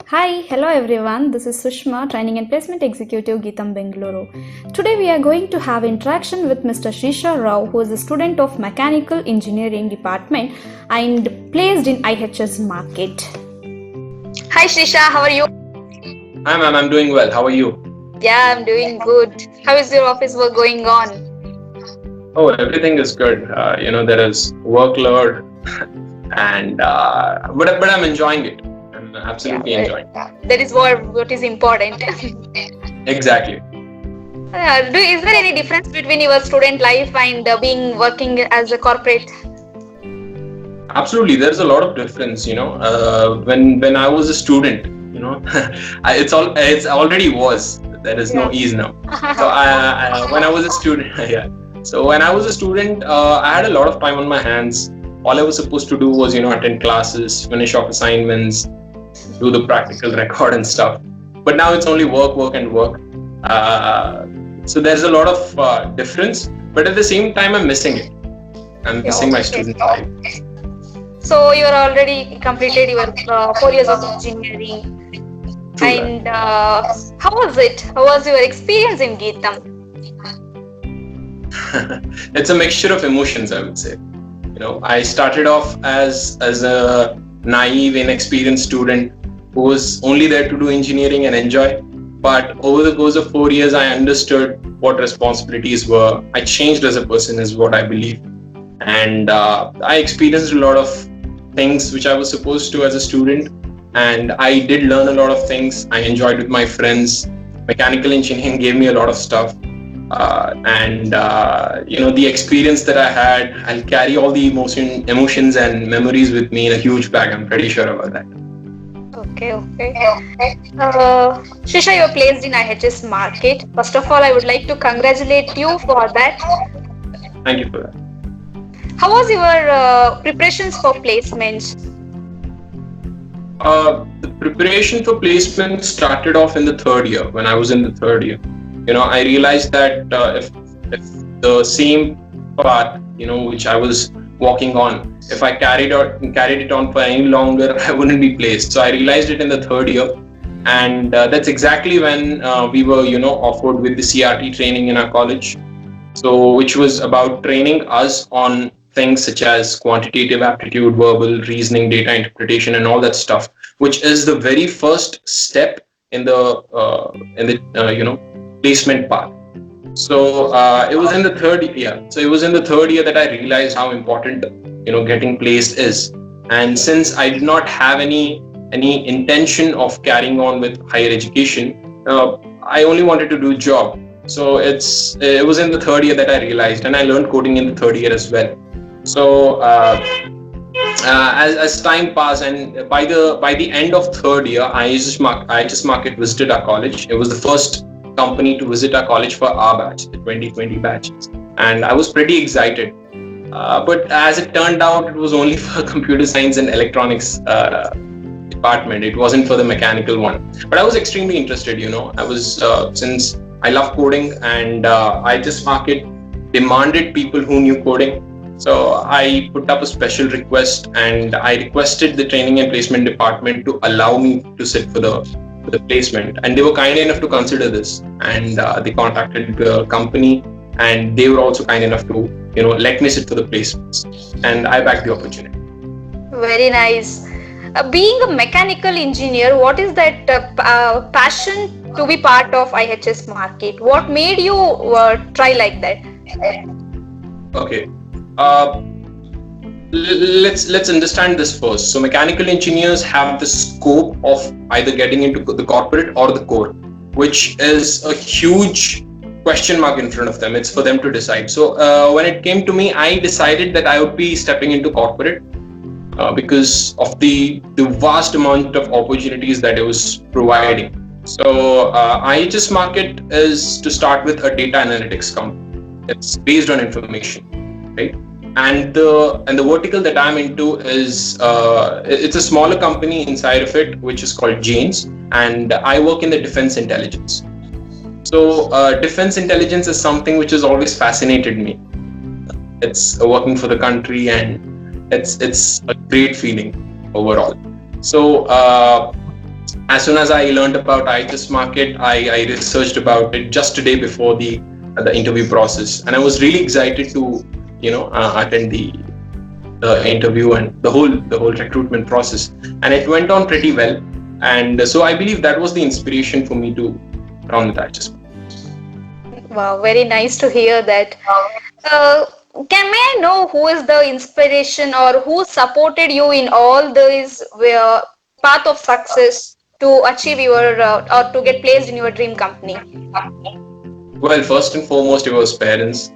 Hi, hello everyone. This is Sushma, Training and Placement Executive, GITAMBENGALURU. Today we are going to have interaction with Mr. Srisha Rao, who is a student of Mechanical Engineering Department and placed in IHS Market. Hi Shrisha, how are you? Hi ma'am, I'm doing well. How are you? Yeah, I'm doing good. How is your office work going on? Oh, everything is good. There is workload, and but I'm enjoying it. I'm absolutely enjoying it. That is what is important. Exactly. Is there any difference between your student life and being working as a corporate? Absolutely, there's a lot of difference. When I was a student, it's already was. There is no ease now. So when I was a student, yeah. So when I was a student, I had a lot of time on my hands. All I was supposed to do was, attend classes, finish off assignments, do the practical record and stuff. But now it's only work, work, and work. So there's a lot of difference. But at the same time, I'm missing it. I'm missing my student life. So you are already completed your 4 years of engineering. True and how was it? How was your experience in Gitam? It's a mixture of emotions, I would say. I started off as a naive, inexperienced student who was only there to do engineering and enjoy. But over the course of 4 years, I understood what responsibilities were. I changed as a person, is what I believe. And I experienced a lot of things which I was supposed to as a student. And I did learn a lot of things. I enjoyed with my friends. Mechanical engineering gave me a lot of stuff. The experience that I had, I'll carry all the emotions and memories with me in a huge bag. I'm pretty sure about that. Okay. Shisha, you are placed in IHS Market. First of all, I would like to congratulate you for that. Thank you for that. How was your preparations for placements? The preparation for placement started off in the third year. When I was in the third year, I realized that if the same path, which I was walking on, if I carried it on for any longer, I wouldn't be placed. So I realized it in the third year, and that's exactly when we were, offered with the CRT training in our college. So, which was about training us on things such as quantitative aptitude, verbal reasoning, data interpretation, and all that stuff, which is the very first step in the placement path. So it was in the third year. So it was in the third year that I realized how important getting placed is. And since I did not have any intention of carrying on with higher education, I only wanted to do a job. So it was in the third year that I realized, and I learned coding in the third year as well. So as time passed, and by the end of third year, IHS Market visited our college. It was the first company to visit our college for our batch, the 2020 batch, and I was pretty excited. But as it turned out, it was only for computer science and electronics department. It wasn't for the mechanical one. But I was extremely interested. I was since I love coding, and IHS Market demanded people who knew coding. So I put up a special request, and I requested the training and placement department to allow me to sit for the placement, and they were kind enough to consider this, and they contacted the company, and they were also kind enough to let me sit for the placements, and I backed the opportunity. Very nice. Being a mechanical engineer, what is that passion to be part of IHS Market? What made you try like that? Okay. Let's understand this first. So mechanical engineers have the scope of either getting into the corporate or the core, which is a huge question mark in front of them. It's for them to decide. So when it came to me, I decided that I would be stepping into corporate because of the vast amount of opportunities that it was providing. So IHS Market is, to start with, a data analytics company. It's based on information, right? And the vertical that I'm into is it's a smaller company inside of it, which is called Janes, and I work in the defense intelligence. So defense intelligence is something which has always fascinated me. It's working for the country, and it's a great feeling overall. So As soon as I learned about IHSMARKIT, I researched about it just a day before the interview process, and I was really excited to attend the interview and the whole recruitment process, and it went on pretty well. And so I believe that was the inspiration for me to run with IHSMARKIT. Wow, very nice to hear that. May I know who is the inspiration or who supported you in all this path of success to achieve your or to get placed in your dream company? Well, first and foremost, it was parents,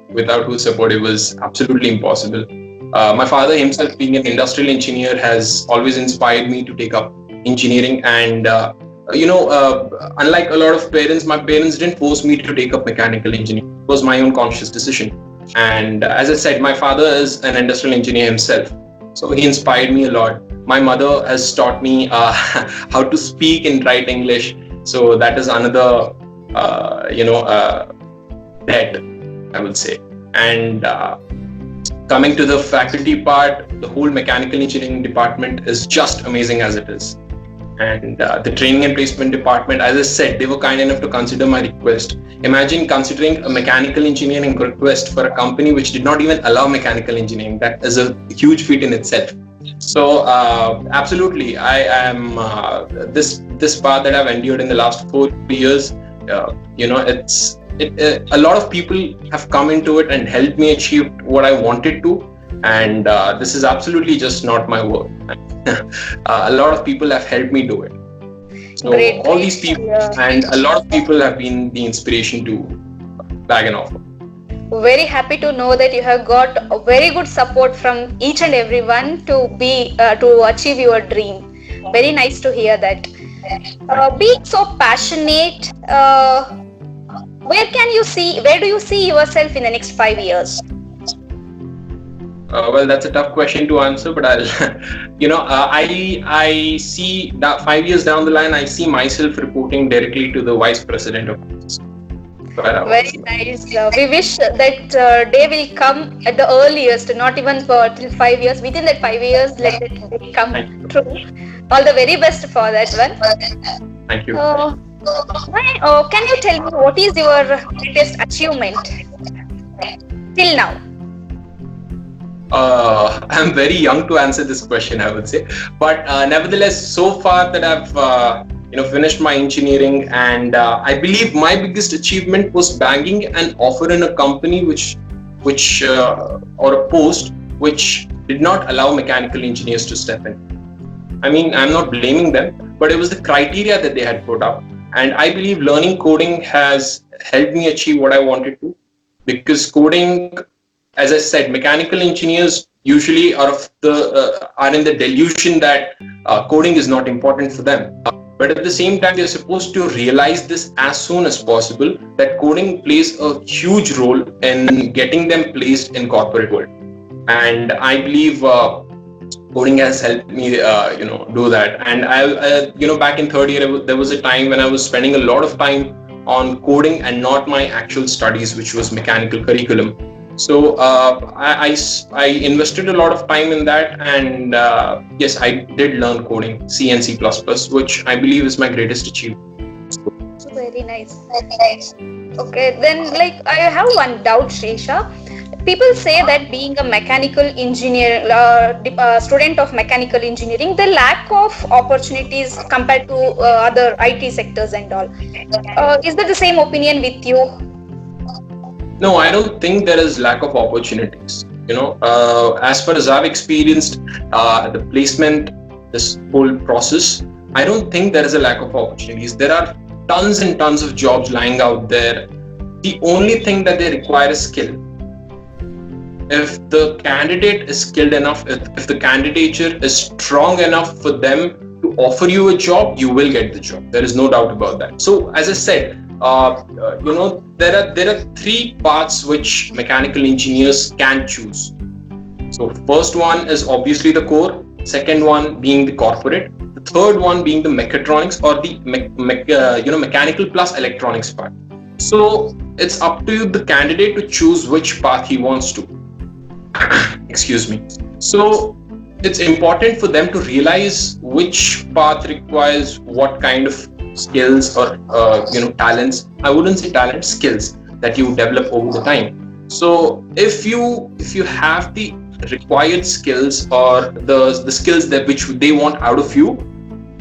without whose support it was absolutely impossible. My father himself, being an industrial engineer, has always inspired me to take up engineering. And unlike a lot of parents, my parents didn't force me to take up mechanical engineering. It was my own conscious decision. And as I said, my father is an industrial engineer himself, so he inspired me a lot. My mother has taught me how to speak and write English, so that is another debt, I would say. And coming to the faculty part, the whole mechanical engineering department is just amazing as it is. And the training and placement department, as I said, they were kind enough to consider my request. Imagine considering a mechanical engineering request for a company which did not even allow mechanical engineering. That is a huge feat in itself. So absolutely, I am this path that I've endured in the last 4 years. A lot of people have come into it and helped me achieve what I wanted to, and this is absolutely just not my work. A lot of people have helped me do it. So Great. All these people and a lot of people have been the inspiration to bag an offer. Very happy to know that you have got a very good support from each and everyone to achieve your dream. Very nice to hear that. Being so passionate, where do you see yourself in the next 5 years? Well, that's a tough question to answer, but I'll, I see that 5 years down the line, I see myself reporting directly to the vice president of business. Very nice. We wish that day will come at the earliest, not even for till 5 years. Within that 5 years, let that day come true. All the very best for that one. Thank you. Can you tell me what is your greatest achievement till now? I'm very young to answer this question, I would say, but nevertheless, so far that I've finished my engineering, and I believe my biggest achievement was bagging an offer in a company which or a post which did not allow mechanical engineers to step in. I mean, I'm not blaming them, but it was the criteria that they had put up, and I believe learning coding has helped me achieve what I wanted to, because coding, as I said, mechanical engineers usually are in the delusion that coding is not important for them. But at the same time, they're supposed to realize this as soon as possible, that coding plays a huge role in getting them placed in corporate world. And I believe coding has helped me, do that. And back in third year, there was a time when I was spending a lot of time on coding and not my actual studies, which was mechanical curriculum. So I invested a lot of time in that, and yes, I did learn coding, C and C++, which I believe is my greatest achievement. Very nice. Okay, then I have one doubt, Shresha. People say that being a mechanical engineer, student of mechanical engineering, the lack of opportunities compared to other IT sectors and all. Is that the same opinion with you? No, I don't think there is lack of opportunities. As far as I've experienced the placement, this whole process, I don't think there is a lack of opportunities. There are tons and tons of jobs lying out there. The only thing that they require is skill. If the candidate is skilled enough, if the candidature is strong enough for them to offer you a job, you will get the job. There is no doubt about that. So, as I said, there are 3 paths which mechanical engineers can choose. So first one is obviously the core, second one being the corporate, the third one being the mechatronics or the mechanical plus electronics part. So it's up to you, the candidate, to choose which path he wants to. Excuse me. So it's important for them to realize which path requires what kind of skills or talents. I wouldn't say talent, skills that you develop over the time. So if you have the required skills or the skills that which they want out of you,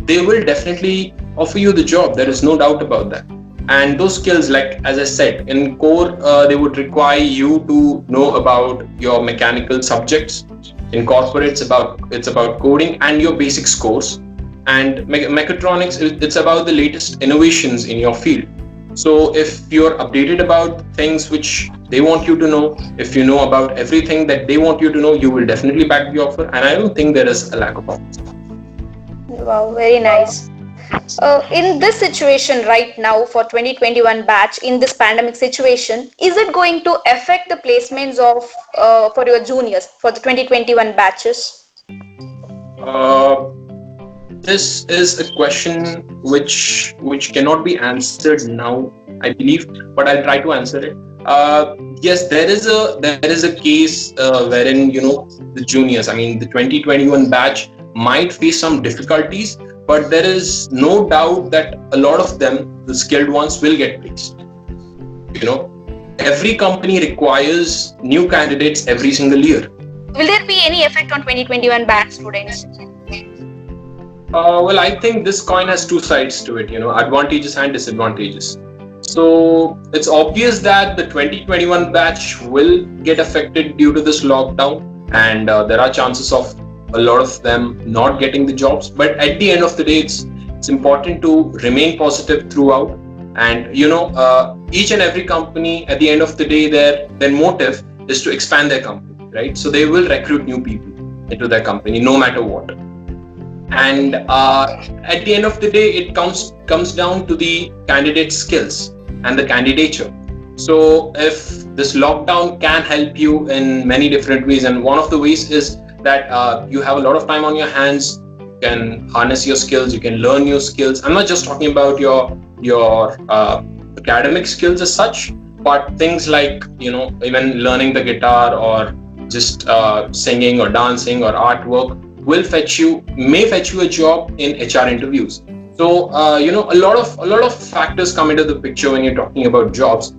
they will definitely offer you the job. There is no doubt about that. And those skills, like as I said, in core, they would require you to know about your mechanical subjects. In corporate, it's about coding and your basic scores. And mechatronics, it's about the latest innovations in your field. So if you're updated about things which they want you to know, if you know about everything that they want you to know, you will definitely back the offer. And I don't think there is a lack of opportunity. Wow, very nice. In this situation right now for 2021 batch, in this pandemic situation, is it going to affect the placements of for your juniors for the 2021 batches? This is a question which cannot be answered now, I believe, but I'll try to answer it. Yes, there is a case wherein the juniors, I mean the 2021 batch, might face some difficulties, but there is no doubt that a lot of them, the skilled ones, will get placed. Every company requires new candidates every single year. Will there be any effect on 2021 batch students? Well, I think this coin has two sides to it, advantages and disadvantages. So it's obvious that the 2021 batch will get affected due to this lockdown, and there are chances of a lot of them not getting the jobs. But at the end of the day, it's important to remain positive throughout. And each and every company, at the end of the day, their motive is to expand their company, right? So they will recruit new people into their company, no matter what. And at the end of the day, it comes down to the candidate's skills and the candidature. So if this lockdown can help you in many different ways, and one of the ways is that you have a lot of time on your hands, you can harness your skills, you can learn new skills. I'm not just talking about your academic skills as such, but things like even learning the guitar or just singing or dancing or artwork may fetch you a job in HR interviews. So a lot of factors come into the picture when you're talking about jobs.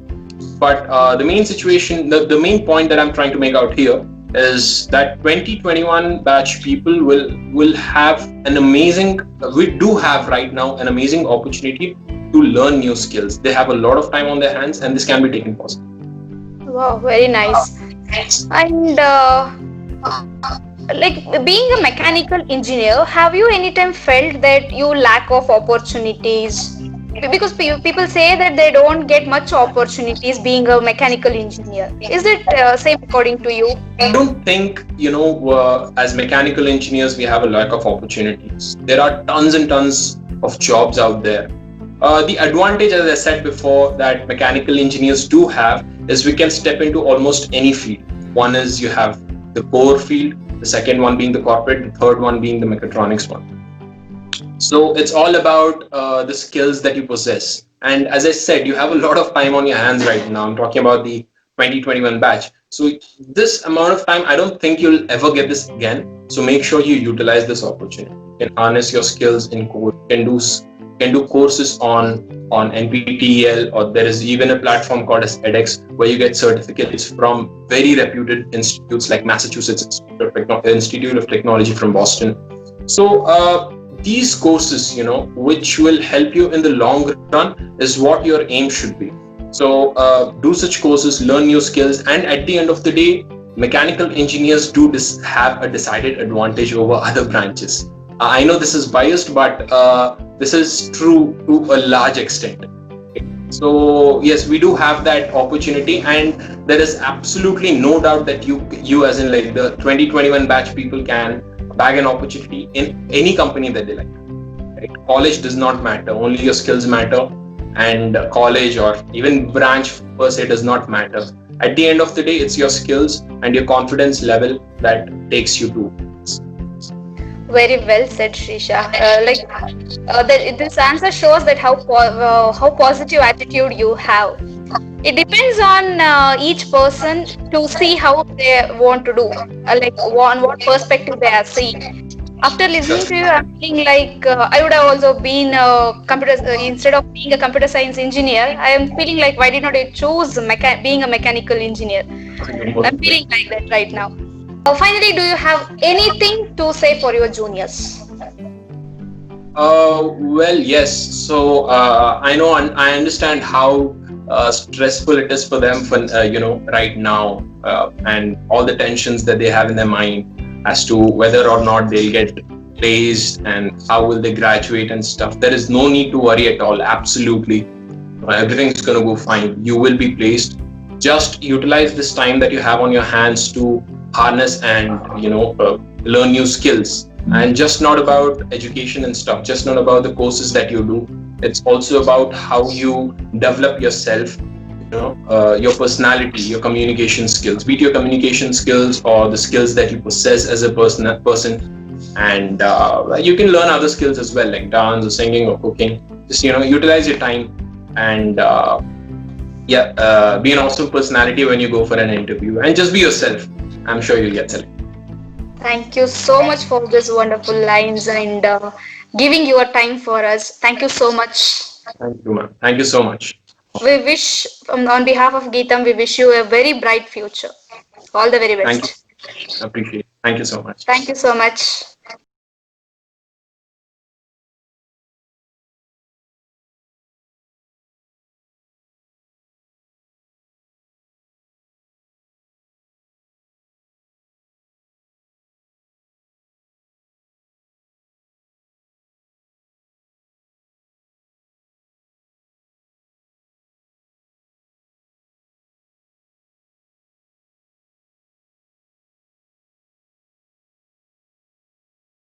But the main situation, the main point that I'm trying to make out here is that 2021 batch people will have an amazing, we do have right now an amazing opportunity to learn new skills. They have a lot of time on their hands, and this can be taken positive. Wow, very nice. And like being a mechanical engineer, have you anytime felt that you lack of opportunities? Because people say that they don't get much opportunities being a mechanical engineer. Is it same according to you? I don't think, as mechanical engineers, we have a lack of opportunities. There are tons and tons of jobs out there. The advantage, as I said before, that mechanical engineers do have is we can step into almost any field. One is you have the core field, the second one being the corporate, the third one being the mechatronics one. So it's all about the skills that you possess. And as I said, you have a lot of time on your hands right now. I'm talking about the 2021 batch. So this amount of time, I don't think you'll ever get this again. So make sure you utilize this opportunity. You can harness your skills in code, can do courses on NPTEL, or there is even a platform called as edX where you get certificates from very reputed institutes like Massachusetts Institute of Technology from Boston. So these courses, which will help you in the long run, is what your aim should be. So do such courses, learn new skills, and at the end of the day, mechanical engineers do have a decided advantage over other branches. I know this is biased, but this is true to a large extent. So yes, we do have that opportunity, and there is absolutely no doubt that you as in like the 2021 batch people can bag an opportunity in any company that they like. Right? College does not matter, only your skills matter, and college or even branch per se does not matter. At the end of the day, it's your skills and your confidence level that takes you to. Very well said, Shrisha. This answer shows that how positive attitude you have. It depends on each person to see how they want to do, on what perspective they are seeing. After listening to you, I'm feeling like I would have also been instead of being a computer science engineer. I am feeling like why did not I choose being a mechanical engineer? I'm feeling like that right now. Finally, do you have anything to say for your juniors? Well, yes. So I know and I understand how stressful it is for them for right now, and all the tensions that they have in their mind as to whether or not they'll get placed and how will they graduate and stuff. There is no need to worry at all. Absolutely, everything's gonna go fine. You will be placed. Just utilize this time that you have on your hands to harness and learn new skills, and just not about education and stuff, just not about the courses that you do. It's also about how you develop yourself, your personality, your communication skills, be it your communication skills or the skills that you possess as a person. And you can learn other skills as well, like dance or singing or cooking. Just utilize your time and be an awesome personality when you go for an interview, and just be yourself. I'm sure you'll get selected. Thank you so much for these wonderful lines and giving your time for us. Thank you so much. Thank you, ma'am. Thank you so much. We wish, on behalf of Geetam, we wish you a very bright future. All the very Thank you. best. Appreciate it. Thank you so much. Thank you so much.